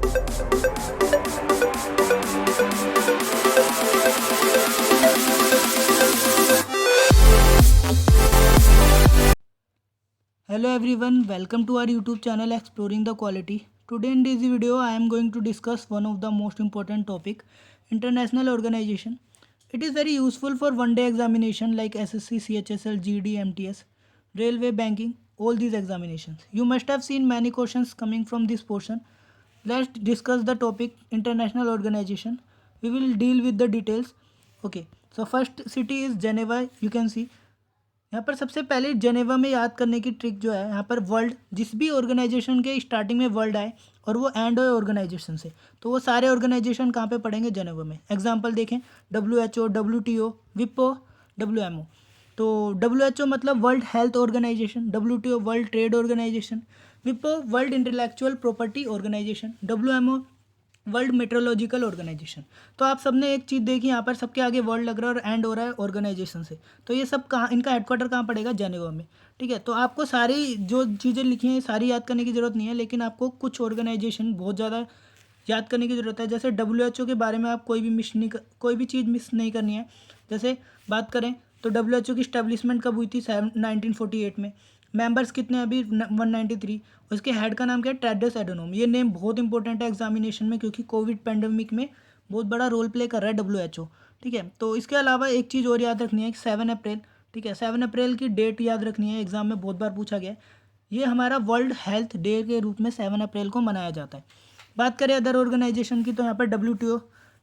Hello everyone, welcome to our YouTube channel Exploring the Quality. Today in this video I am going to discuss one of the most important topic, international organization. It is very useful for one day examination like SSC, CHSL, GD, MTS, railway, banking, all these examinations. You must have seen many questions coming from this portion. Let's discuss the topic international organization. We will deal with the details. Okay, so first city is Geneva, you can see. यहाँ पर सबसे पहले Geneva में याद करने की trick जो है, यहाँ पर वर्ल्ड जिस भी ऑर्गेनाइजेशन के स्टार्टिंग में वर्ल्ड आए और वो एंड होए ऑर्गेनाइजेशन से, तो वो सारे ऑर्गेनाइजेशन कहाँ पे पड़ेंगे, जेनेवा में. एग्जांपल देखें, WHO, WTO, विपो, WMO. तो WHO मतलब world health organisation, WTO world trade organisation, विपो world intellectual property organisation, WMO world meteorological organisation. तो आप सबने एक चीज़ देखी, यहाँ पर सबके आगे वर्ल्ड लग रहा है और एंड हो रहा है ऑर्गेनाइजेशन से. तो ये सब कहाँ, इनका हेडक्वार्टर कहाँ पड़ेगा, जेनेवा में. ठीक है, तो आपको सारी जो चीज़ें लिखी हैं सारी याद करने की ज़रूरत नहीं है, लेकिन आपको कुछ ऑर्गेनाइजेशन बहुत ज़्यादा याद करने की ज़रूरत है. जैसे WHO के बारे में आप कोई भी चीज़ मिस नहीं करनी है. जैसे बात करें तो WHO की स्टैब्लिशमेंट कब हुई थी, 1948 में. मेंबर्स कितने हैं अभी, 193. उसके हेड का नाम क्या है, टेड्रोस एडोनोम. ये नेम बहुत इंपॉर्टेंट है एग्जामिनेशन में, क्योंकि कोविड पेंडेमिक में बहुत बड़ा रोल प्ले कर रहा है WHO. ठीक है, तो इसके अलावा एक चीज़ और याद रखनी है, 7 अप्रैल. ठीक है, 7 अप्रैल की डेट याद रखनी है, एग्जाम में बहुत बार पूछा गया है. ये हमारा वर्ल्ड हेल्थ डे के रूप में 7 अप्रैल को मनाया जाता है. बात करें अदर ऑर्गेनाइजेशन की, तो यहाँ पर WTO.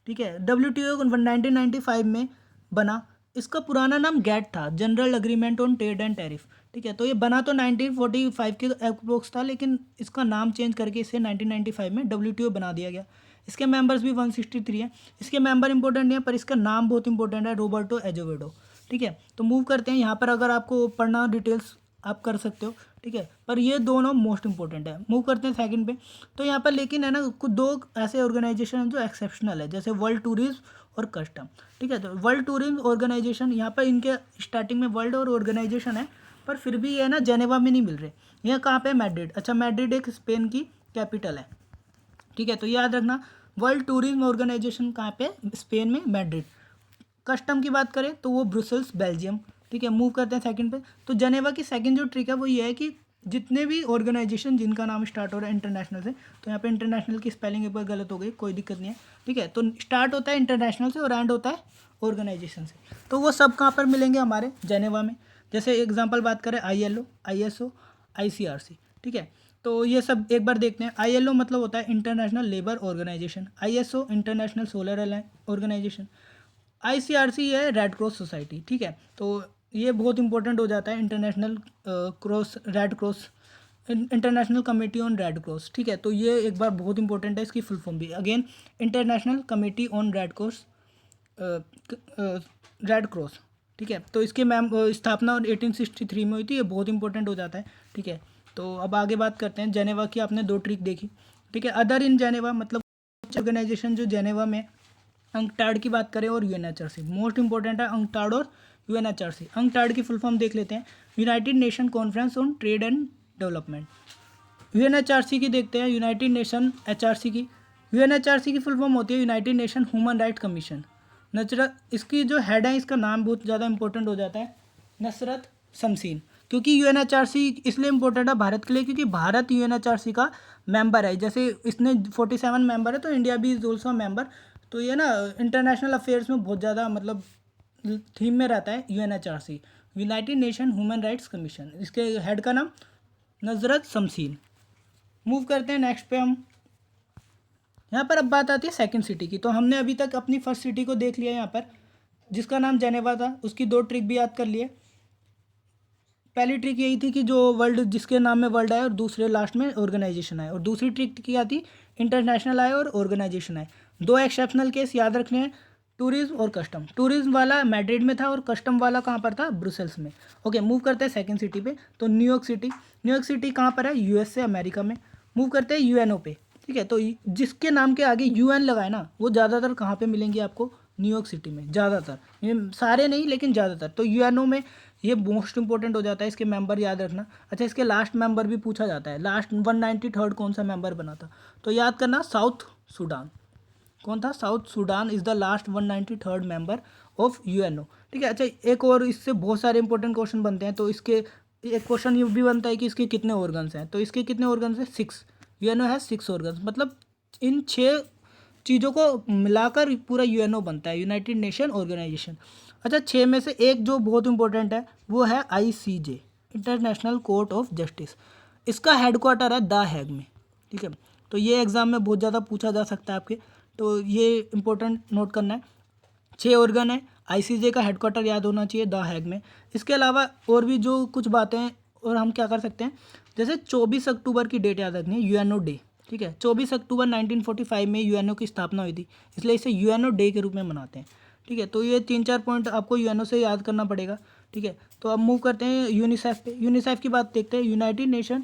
ठीक है, WTO 1995 में बना. इसका पुराना नाम गैट था, general agreement on trade and tariff. ठीक है, तो ये बना तो 1945 के अप्रोक्स था, लेकिन इसका नाम चेंज करके इसे 1995 में WTO बना दिया गया. इसके मेंबर्स भी 163 हैं. इसके मेंबर इंपॉर्टेंट नहीं है, पर इसका नाम बहुत इंपॉर्टेंट है, रोबर्टो एजोवेडो. ठीक है, तो मूव करते हैं. यहाँ पर अगर आपको पढ़ना डिटेल्स आप कर सकते हो. ठीक है, पर ये दोनों मोस्ट इंपॉर्टेंट है. मूव करते हैं सेकंड पे. तो यहाँ पर लेकिन है ना, कुछ दो ऐसे ऑर्गेनाइजेशन हैं जो एक्सेप्शनल है, जैसे वर्ल्ड टूरिज्म और कस्टम. ठीक है, तो वर्ल्ड टूरिज्म ऑर्गेनाइजेशन, यहाँ पर इनके स्टार्टिंग में वर्ल्ड और ऑर्गेनाइजेशन है, पर फिर भी ये ना जेनेवा में नहीं मिल रहे. यह कहाँ पे, मैड्रिड. अच्छा, मैड्रिड एक स्पेन की कैपिटल है. ठीक है, तो याद रखना, वर्ल्ड टूरिज्म ऑर्गेनाइजेशन कहाँ पे, स्पेन में, मैड्रिड. कस्टम की बात करें तो वो ब्रुसेल्स, बेल्जियम. ठीक है, मूव करते हैं सेकंड पे. तो जेनेवा की सेकंड जो ट्रिक है वो ये है कि जितने भी ऑर्गेनाइजेशन जिनका नाम स्टार्ट हो रहा है इंटरनेशनल से, तो यहाँ पे इंटरनेशनल की स्पेलिंग एक बार गलत हो गई, कोई दिक्कत नहीं है. ठीक है, तो स्टार्ट होता है इंटरनेशनल से और एंड होता है ऑर्गेनाइजेशन से, तो वो सब कहाँ पर मिलेंगे, हमारे जेनेवा में. जैसे एग्जाम्पल बात करें, ILO, ISO, ICRC. ठीक है, तो ये सब एक बार देखते हैं. ILO मतलब होता है International Labour Organisation, ISO International Solar Organisation, ICRC है रेड क्रॉस सोसाइटी. ठीक है, तो ये बहुत इंपॉर्टेंट हो जाता है, International Cross Red Cross, International Committee on Red Cross. ठीक है, तो ये एक बार बहुत इंपॉर्टेंट है, इसकी फुल फॉर्म भी again, international Committee on Red cross, Red Cross. ठीक है, तो इसके मैम स्थापना 1863 में हुई थी, ये बहुत इंपॉर्टेंट हो जाता है. ठीक है, तो अब आगे बात करते हैं. जेनेवा की आपने दो ट्रिक देखी. ठीक है, अदर इन जेनेवा मतलब ऑर्गेनाइजेशन जो जेनेवा में, अंकटाड की बात करें और UNHRC मोस्ट इंपॉर्टेंट है, अंकटाड और UNHRC. अंकटाड की फुल फॉर्म देख लेते हैं, united nation conference on trade and development. UNHRC की देखते हैं, यूनाइटेड नेशन HRC की. UNHRC की फुल फॉर्म होती है united nation human right commission. नजरत, इसकी जो हेड है, इसका नाम बहुत ज़्यादा इंपॉर्टेंट हो जाता है, नसरत शमसीन. क्योंकि UNHRC इसलिए इंपॉर्टेंट है भारत के लिए, क्योंकि भारत UNHRC का मेंबर है. जैसे इसने 47 मेंबर है, तो इंडिया भी इज ऑल्सो मेंबर. तो ये ना इंटरनेशनल अफेयर्स में बहुत ज़्यादा मतलब थीम में रहता है UNHRC, United nation human rights commission. इसके हेड का नाम नजरत शमसीन. मूव करते हैं नेक्स्ट पे हम. यहाँ पर अब बात आती है सेकंड सिटी की. तो हमने अभी तक अपनी फर्स्ट सिटी को देख लिया यहाँ पर, जिसका नाम जेनेवा था. उसकी दो ट्रिक भी याद कर लिए. पहली ट्रिक यही थी कि जो वर्ल्ड, जिसके नाम में वर्ल्ड आए और दूसरे लास्ट में ऑर्गेनाइजेशन आए, और दूसरी ट्रिक क्या थी, इंटरनेशनल आए और ऑर्गेनाइजेशन आए. दो एक्सेप्शनल केस याद रखने हैं, टूरिज्म और कस्टम. टूरिज्म वाला मैड्रिड में था और कस्टम वाला कहाँ पर था, ब्रुसेल्स में. ओके, मूव करते हैं सेकंड सिटी पे. तो न्यूयॉर्क सिटी. न्यूयॉर्क सिटी कहाँ पर है, USA अमेरिका में. मूव करते हैं UNO पे. ठीक है, तो जिसके नाम के आगे UN लगाए ना, वो ज़्यादातर कहाँ पे मिलेंगे आपको, न्यूयॉर्क सिटी में ज़्यादातर. ये सारे नहीं लेकिन ज़्यादातर. तो UNO में ये मोस्ट इंपॉर्टेंट हो जाता है, इसके मेंबर याद रखना। अच्छा, इसके लास्ट मेंबर भी पूछा जाता है, लास्ट 193rd कौन सा मेंबर बना था, तो याद करना साउथ सूडान। कौन था? South Sudan is the last 193rd member of UNO. ठीक है। अच्छा, एक और इससे बहुत सारे इंपॉर्टेंट क्वेश्चन बनते हैं, तो इसके एक क्वेश्चन ये भी बनता है कि इसके कितने ऑर्गन्स हैं, तो इसके कितने ऑर्गन्स हैं? 6। यूएनओ है 6 ऑर्गन्स, मतलब इन 6 चीज़ों को मिलाकर पूरा यूएनओ बनता है, यूनाइटेड नेशन ऑर्गेनाइजेशन। अच्छा, 6 में से एक जो बहुत इंपॉर्टेंट है वो है ICJ, international court of justice. इसका हेडक्वार्टर है द हैग में। ठीक है, तो ये एग्ज़ाम में बहुत ज़्यादा पूछा जा सकता है आपके, तो ये इंपॉर्टेंट नोट करना है। 6 ऑर्गन है, आईसीजे का हेडक्वार्टर याद होना चाहिए द हैग में। इसके अलावा और भी जो कुछ बातें हैं और हम क्या कर सकते हैं, जैसे 24 अक्टूबर की डेट याद रखनी है, यूएनओ डे। ठीक है, 24 अक्टूबर 1945 में यूएनओ की स्थापना हुई थी, इसलिए इसे यूएनओ डे के रूप में मनाते हैं। ठीक है, तो ये 3-4 पॉइंट आपको यूएनओ से याद करना पड़ेगा। ठीक है, तो अब मूव करते हैं यूनिसेफ पे। यूनिसेफ की बात देखते हैं, united nation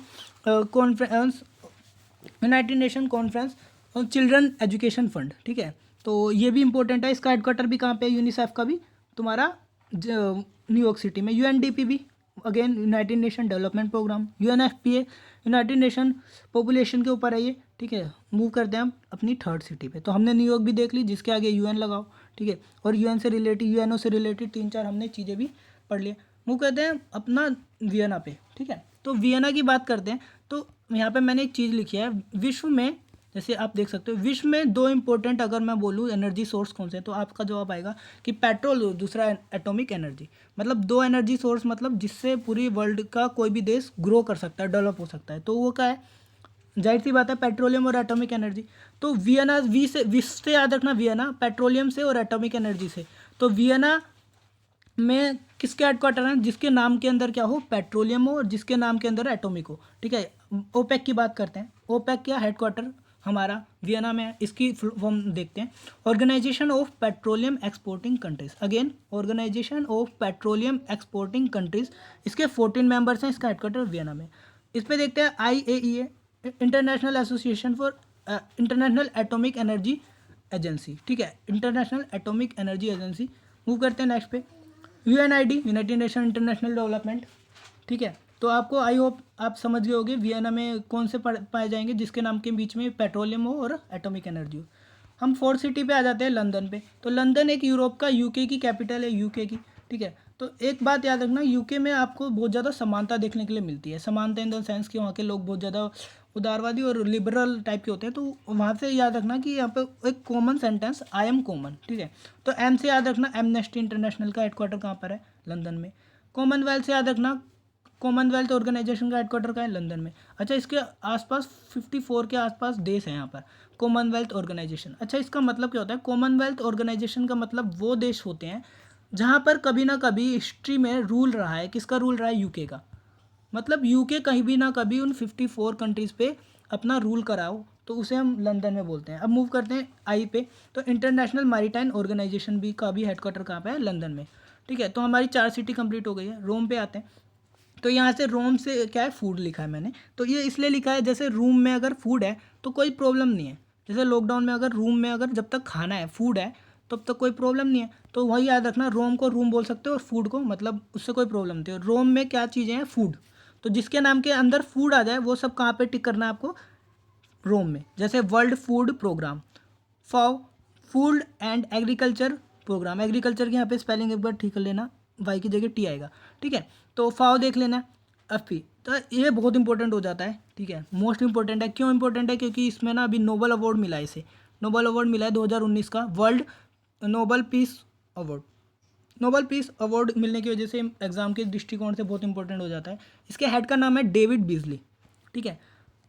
conference on children education fund. ठीक है, तो ये भी इंपॉर्टेंट है। इसका हेडक्वार्टर भी कहाँ पे है? यूनिसेफ का भी तुम्हारा न्यूयॉर्क सिटी में। यूएनडीपी भी again United Nation development programme. UNFPA United Nation population के ऊपर है ये। ठीक है, मूव करते हैं हम अपनी थर्ड सिटी पे। तो हमने न्यूयॉर्क भी देख ली, जिसके आगे यूएन लगाओ। ठीक है, और यूएन से रिलेटेड, यूएनओ से रिलेटेड 3-4 हमने चीज़ें भी पढ़ लिया। मूव करते हैं अपना वियना पे। ठीक है, तो वियना की बात करते हैं, तो यहाँ पे मैंने एक चीज़ लिखी है, विश्व में, जैसे आप देख सकते हो, विश्व में 2 इंपॉर्टेंट अगर मैं बोलूँ एनर्जी सोर्स कौन से हैं, तो आपका जवाब आएगा कि पेट्रोल और दूसरा एटॉमिक एनर्जी। मतलब 2 एनर्जी सोर्स, मतलब जिससे पूरी वर्ल्ड का कोई भी देश ग्रो कर सकता है, डेवलप हो सकता है, तो वो क्या है? जाहिर सी बात है, पेट्रोलियम और एटॉमिक एनर्जी। तो वियना, विश्व से याद रखना, वियना पेट्रोलियम से और एटॉमिक एनर्जी से। तो वियना में किसके हेडक्वार्टर हैं? जिसके नाम के अंदर क्या हो? पेट्रोलियम हो, और जिसके नाम के अंदर एटॉमिक हो। ठीक है, ओपेक की बात करते हैं। ओपेक का हेडक्वार्टर हमारा वियना में है। इसकी फॉर्म देखते हैं, Organisation of Petroleum Exporting Countries. Again Organisation of Petroleum Exporting Countries, इसके 14 मेंबर्स हैं, इसका हेडक्वार्टर वियना में। इस पे देखते हैं IAEA, international association for international atomic energy agency. ठीक है, international atomic energy agency. Move करते हैं नेक्स्ट पे, यूएनआईडी, यूनाइटेड नेशन इंटरनेशनल डेवलपमेंट। ठीक है, तो आपको आई होप आप समझ गए होंगे वियना में कौन से पाए जाएंगे, जिसके नाम के बीच में पेट्रोलियम हो और एटॉमिक एनर्जी हो। हम फोर्थ सिटी पे आ जाते हैं, लंदन पे। तो लंदन एक यूरोप का, यूके की कैपिटल है, यूके की। ठीक है, तो एक बात याद रखना, यूके में आपको बहुत ज़्यादा समानता देखने के लिए मिलती है। समानता इन द सेंस कि वहाँ के लोग बहुत ज़्यादा उदारवादी और लिबरल टाइप के होते हैं, तो वहाँ से याद रखना कि यहाँ पे एक common sentence, I am common. ठीक है, तो एम से याद रखना, एमनेस्टी इंटरनेशनल का हेडक्वार्टर कहाँ पर है? लंदन में। कॉमनवेल्थ से याद रखना, कॉमनवेल्थ ऑर्गेनाइजेशन का हेडक्वार्टर का है? लंदन में। अच्छा, इसके आसपास 54 के आसपास देश हैं यहाँ पर, कॉमनवेल्थ ऑर्गेनाइजेशन। अच्छा, इसका मतलब क्या होता है? कॉमनवेल्थ ऑर्गेनाइजेशन का मतलब वो देश होते हैं जहाँ पर कभी ना कभी हिस्ट्री में रूल रहा है। किसका रूल रहा है? यूके का। मतलब यूके कहीं भी ना कभी उन 54 कंट्रीज़ पे अपना रूल कराओ, तो उसे हम लंदन में बोलते हैं। अब मूव करते हैं आई पे, तो इंटरनेशनल मैरीटाइम ऑर्गेनाइजेशन भी का भी हेडक्वार्टर कहाँ पे है? लंदन में। ठीक है, तो हमारी 4 सिटी कंप्लीट हो गई है। रोम पे आते हैं, तो यहाँ से रोम से क्या है? फूड लिखा है मैंने, तो ये इसलिए लिखा है जैसे रूम में अगर फूड है तो कोई प्रॉब्लम नहीं है। जैसे लॉकडाउन में अगर रूम में अगर जब तक खाना है, फूड है, तब तक कोई प्रॉब्लम नहीं है। तो वही याद रखना, रोम को रूम बोल सकते हो और फूड को, मतलब उससे कोई प्रॉब्लम नहीं है। रोम में क्या चीज़ें हैं? फूड। तो जिसके नाम के अंदर फूड आ जाए वो सब कहाँ पे टिक करना है आपको? रोम में। जैसे world food programme, FAO, food and agriculture programme. Agriculture की यहाँ पे स्पेलिंग एक बार ठीक कर लेना, वाई की जगह टी आएगा। ठीक है, तो फाओ देख लेना, FP। तो ये बहुत इंपॉर्टेंट हो जाता है। ठीक है, मोस्ट इंपॉर्टेंट है। क्यों इंपॉर्टेंट है? क्योंकि इसमें ना अभी नोबल अवार्ड मिला है, इसे नोबल अवार्ड मिला है 2019 का, world Nobel peace award. Nobel peace award मिलने की वजह से एग्जाम के दृष्टिकोण से बहुत इंपॉर्टेंट हो जाता है। इसके हेड का नाम है डेविड बिजली। ठीक है,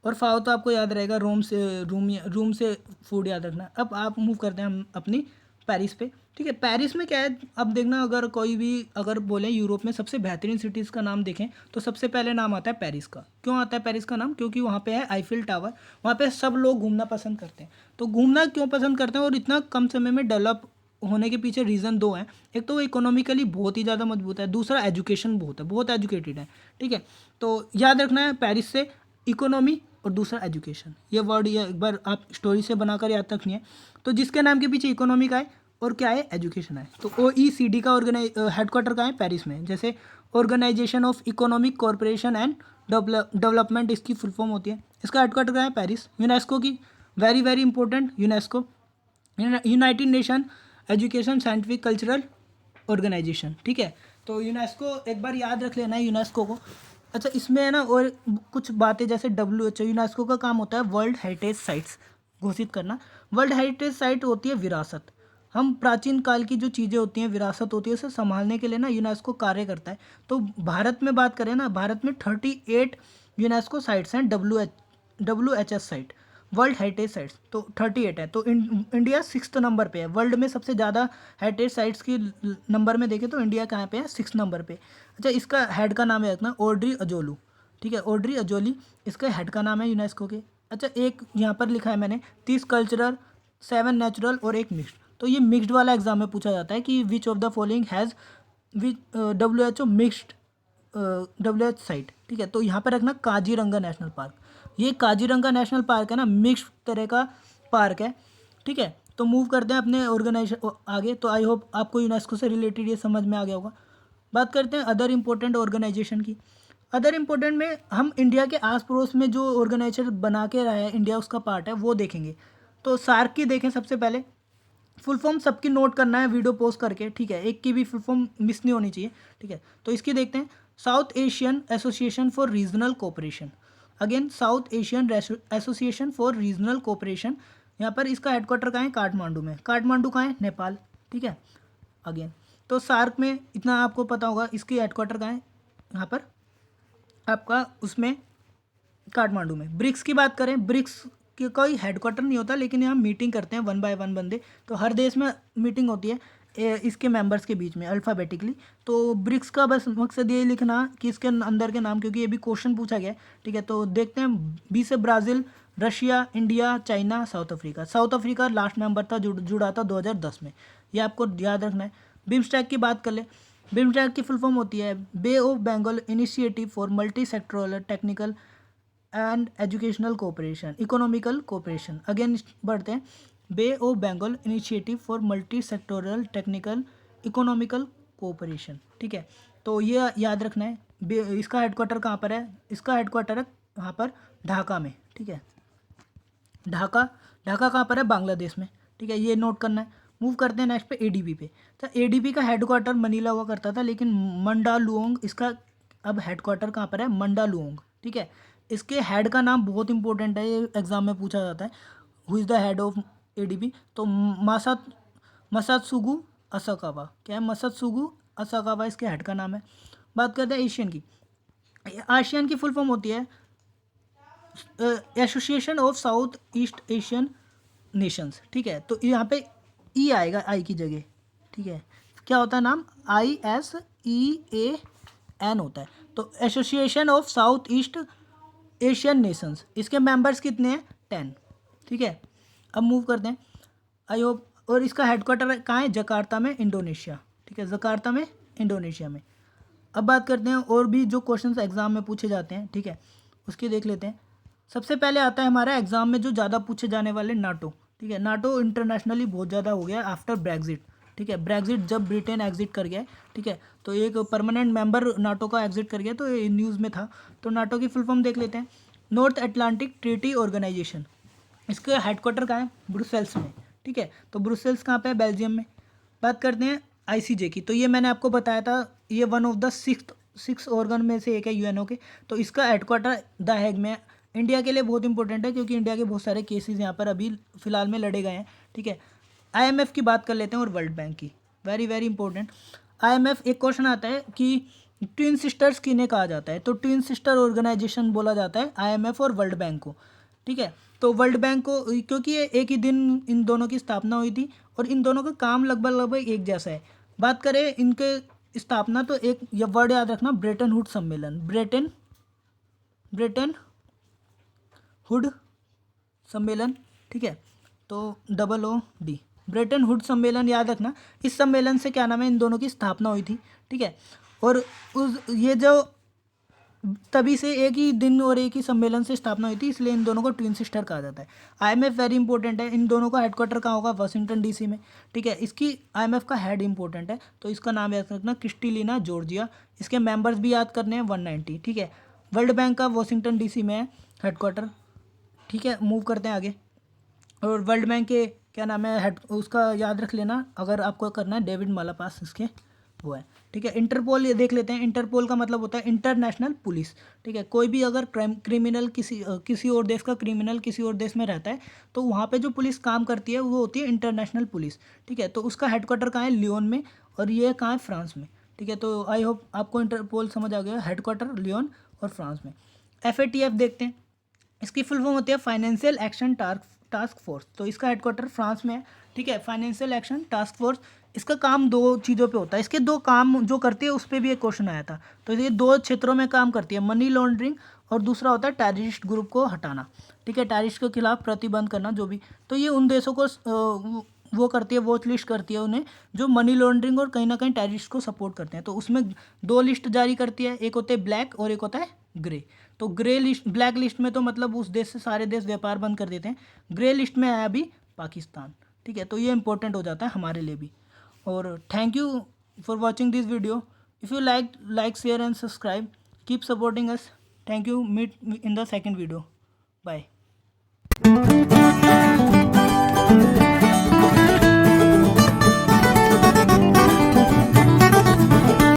और फाओ तो आपको याद रहेगा, रूम से फूड याद रखना। अब आप मूव करते हैं हम अपनी पेरिस पे। ठीक है, पेरिस में क्या है? अब देखना, अगर कोई भी अगर बोले यूरोप में सबसे बेहतरीन सिटीज़ का नाम देखें तो सबसे पहले नाम आता है पेरिस का। क्यों आता है पेरिस का नाम? क्योंकि वहाँ पे है आईफिल टावर। वहाँ पे सब लोग घूमना पसंद करते हैं। तो घूमना क्यों पसंद करते हैं और इतना कम समय में डेवलप होने के पीछे रीज़न 2 हैं। एक तो वो इकोनॉमिकली बहुत ही ज़्यादा मजबूत है, दूसरा एजुकेशन बहुत है, बहुत एजुकेटेड है। ठीक है, तो याद रखना है पेरिस से इकोनॉमी और दूसरा एजुकेशन, ये वर्ड ये एक बार आप स्टोरी से बनाकर याद रखनी है। तो जिसके नाम के पीछे इकोनॉमी का है और क्या है? एजुकेशन है। तो OECD का हेडक्वार्टर का है पेरिस में। जैसे Organisation of Economic Corporation and Development इसकी फुल फॉर्म होती है। इसका हेडक्वार्टर कहाँ है? पेरिस। यूनेस्को की very very important, UNESCO United Nation Education Scientific Cultural Organisation, ठीक है। तो यूनेस्को एक बार याद रख लेना है यूनेस्को को। अच्छा, इसमें है ना और कुछ बातें, जैसे WHO, यूनेस्को का काम होता है वर्ल्ड हेरिटेज साइट्स घोषित करना। वर्ल्ड हेरिटेज साइट होती है विरासत। हम प्राचीन काल की जो चीज़ें होती हैं, विरासत होती है, उसे संभालने के लिए ना यूनेस्को कार्य करता है। तो भारत में बात करें ना, भारत में 38 यूनेस्को साइट्स हैं, WHS site, world heritage sites तो 38 है। तो इंडिया 6th नंबर पे है वर्ल्ड में। सबसे ज़्यादा हेरिटेज साइट्स की नंबर में देखें तो इंडिया कहाँ पे है? 6th नंबर पे। अच्छा, इसका हेड का नाम है रखना ऑड्री अजोलू, ठीक है, ऑड्री अजोली इसका हेड का नाम है यूनेस्को के। अच्छा, एक यहाँ पर लिखा है मैंने 30 कल्चरल, 7 नेचुरल और एक मिक्स्ड। तो ये मिक्स्ड वाला एग्जाम में पूछा जाता है कि which of the following has which WHO mixed WH site, ठीक है। तो यहाँ पर रखना काजीरंगा नेशनल पार्क। ये काजीरंगा नेशनल पार्क है ना, मिक्स्ड तरह का पार्क है, ठीक है। तो मूव करते हैं अपने ऑर्गेनाइजेशन आगे। तो आई होप आपको यूनेस्को से रिलेटेड ये समझ में आ गया होगा। बात करते हैं अदर इम्पोर्टेंट ऑर्गेनाइजेशन की। अदर इम्पोर्टेंट में हम इंडिया के आस पड़ोस में जो ऑर्गेनाइजेशन बना के रहा है इंडिया, उसका पार्ट है, वो देखेंगे। तो सार्क की देखें सबसे पहले। फुल फॉर्म सबकी नोट करना है वीडियो पोस्ट करके, ठीक है, एक की भी फुल फॉर्म मिस नहीं होनी चाहिए, ठीक है। तो इसकी देखते हैं, south Asian association for regional cooperation. Again south Asian association for regional cooperation. यहाँ पर इसका हेडक्वार्टर कहाँ है? काठमांडू में। काठमांडू कहाँ है? नेपाल, ठीक है। अगेन तो सार्क में इतना आपको पता होगा, इसकी हेडक्वार्टर कहाँ है? यहाँ पर आपका उसमें काठमांडू में। ब्रिक्स की बात करें, ब्रिक्स की कोई हेडक्वार्टर नहीं होता, लेकिन यहाँ मीटिंग करते हैं 1 by 1 बंदे। तो हर देश में मीटिंग होती है इसके मेंबर्स के बीच में अल्फ़ाबेटिकली। तो ब्रिक्स का बस मकसद ये लिखना कि इसके अंदर के नाम, क्योंकि ये भी क्वेश्चन पूछा गया है, ठीक है। तो देखते हैं, बी से Brazil, Russia, India, China, south Africa. South Africa last member था, जुड़ा था 2010 में, ये आपको याद रखना है। बिम्स्टेक की बात कर ले। बिम्स्टेक की फुल फॉर्म होती है bay of Bengal initiative for multi sectoral technical and educational cooperation, economical cooperation. Again बढ़ते हैं, bay of Bengal initiative for multi sectoral technical economical cooperation, ठीक है। तो ये याद रखना है। इसका हेडक्वार्टर कहाँ पर है? इसका हेडक्वार्टर है वहाँ पर ढाका में, ठीक है। ढाका, ढाका कहाँ पर है? बांग्लादेश में, ठीक है, ये नोट करना है। मूव करते हैं नेक्स्ट पे ADB पे। तो ADB का हेडक्वार्टर मनीला हुआ करता था, लेकिन मंडालुओंग इसका अब हेडक्वार्टर कहाँ पर है? मंडालुओंग, ठीक है। इसके हेड का नाम बहुत इंपॉर्टेंट है, ये एग्जाम में पूछा जाता है, who is the head of ADB। तो मसात्सुगु असाकावा, क्या है? मसात्सुगु असाकावा इसके हेड का नाम है। बात करते हैं एशियन की। आसियान की फुल फॉर्म होती है association of south east Asian Nations, ठीक है। तो यहाँ पे ई आएगा आई की जगह, ठीक है। क्या होता है नाम? ISEAN होता है। तो association of south east Asian Nations, इसके मेंबर्स कितने हैं? 10, ठीक है। अब मूव करते हैं, आई होप। और इसका हेडक्वार्टर कहाँ है? जकार्ता में, इंडोनेशिया, ठीक है, जकार्ता में, इंडोनेशिया में। अब बात करते हैं और भी जो क्वेश्चंस एग्जाम में पूछे जाते हैं, ठीक है, उसकी देख लेते हैं। सबसे पहले आता है हमारा एग्जाम में जो ज़्यादा पूछे जाने वाले, नाटो, ठीक है। नाटो इंटरनेशनली बहुत ज़्यादा हो गया आफ्टर ब्रेग्जिट, ठीक है। ब्रेग्जिट जब ब्रिटेन एग्जिट कर गया है, ठीक है, तो एक परमानेंट मेंबर नाटो का एग्जिट कर गया, तो ये न्यूज़ में था। तो नाटो की फुल फॉर्म देख लेते हैं, नॉर्थ अटलांटिक ट्रीटी ऑर्गेनाइजेशन। इसका हेडक्वार्टर कहाँ है? ब्रुसेल्स में, ठीक है। तो ब्रुसेल्स कहाँ पे है? बेल्जियम में। बात करते हैं ICJ की। तो ये मैंने आपको बताया था, ये one of the six organ में से एक है UNO के। तो इसका हेडक्वार्टर द हैग में है। इंडिया के लिए बहुत इंपॉर्टेंट है, क्योंकि इंडिया के बहुत सारे केसेस यहाँ पर अभी फिलहाल में लड़े गए हैं, ठीक है। IMF की बात कर लेते हैं और वर्ल्ड बैंक की, वेरी वेरी इंपॉर्टेंट। IMF, एक क्वेश्चन आता है कि ट्विन सिस्टर्स किन्हें कहा जाता है? तो ट्विन सिस्टर ऑर्गेनाइजेशन बोला जाता है IMF और वर्ल्ड बैंक को, ठीक है। तो वर्ल्ड बैंक को, क्योंकि ये एक ही दिन इन दोनों की स्थापना हुई थी और इन दोनों का काम लगभग एक जैसा है। बात करें इनके स्थापना, तो एक ये वर्ड याद रखना, ब्रेटन वुड सम्मेलन, ब्रेटन वुड सम्मेलन, ठीक है। तो OOD, ब्रेटन वुड सम्मेलन याद रखना। इस सम्मेलन से क्या नाम है, इन दोनों की स्थापना हुई थी, ठीक है। और ये जो तभी से एक ही दिन और एक ही सम्मेलन से स्थापना हुई थी, इसलिए इन दोनों को ट्विन सिस्टर कहा जाता है। आईएमएफ वेरी इंपॉर्टेंट है, इन दोनों का हेडक्वार्टर कहाँ होगा, वाशिंगटन डीसी में। ठीक है, इसकी आईएमएफ का हेड इंपॉर्टेंट है, तो इसका नाम याद रखना क्रिस्टलिना जॉर्जिया। इसके मेंबर्स भी याद करने हैं 190। ठीक है, वर्ल्ड बैंक का वाशिंगटन डीसी में है हेडक्वार्टर। ठीक है, मूव करते हैं आगे। और वर्ल्ड बैंक के क्या नाम है हेड, उसका याद रख लेना अगर आपको करना है, डेविड मालापास इसके वो है। ठीक है, इंटरपोल ये देख लेते हैं। इंटरपोल का मतलब होता है इंटरनेशनल पुलिस। ठीक है, कोई भी अगर क्रिमिनल किसी और देश का क्रिमिनल किसी और देश में रहता है, तो वहाँ पे जो पुलिस काम करती है वो होती है इंटरनेशनल पुलिस। ठीक है, तो उसका हेडक्वार्टर कहाँ है, लियोन में, और ये कहाँ है, फ्रांस में। ठीक है, तो आई होप आपको इंटरपोल समझ आ गया, हेडक्वार्टर लियोन और फ्रांस में। FATF देखते हैं, इसकी फुल फॉर्म होती है फाइनेंशियल एक्शन टास्क फोर्स। तो इसका हेडक्वार्टर फ्रांस में है। ठीक है, फाइनेंशियल एक्शन टास्क फोर्स, इसका काम दो चीज़ों पे होता है। इसके दो काम जो करती है उस पर भी एक क्वेश्चन आया था। तो ये दो क्षेत्रों में काम करती है, मनी लॉन्ड्रिंग और दूसरा होता है टेररिस्ट ग्रुप को हटाना। ठीक है, टेररिस्ट के खिलाफ प्रतिबंध करना जो भी। तो ये उन देशों को वो करती है, वॉच लिस्ट करती है उन्हें, जो मनी लॉन्ड्रिंग और कहीं ना कहीं टेररिस्ट को सपोर्ट करते हैं। तो उसमें दो लिस्ट जारी करती है, एक होते हैं ब्लैक और एक होता है ग्रे। तो ग्रे लिस्ट, ब्लैक लिस्ट में तो मतलब उस देश से सारे देश व्यापार बंद कर देते हैं। ग्रे लिस्ट में आया अभी पाकिस्तान। ठीक है, तो ये इंपॉर्टेंट हो जाता है हमारे लिए भी। और thank you for watching this video. If you like share and subscribe, keep supporting us. Thank you, meet in the second video, bye.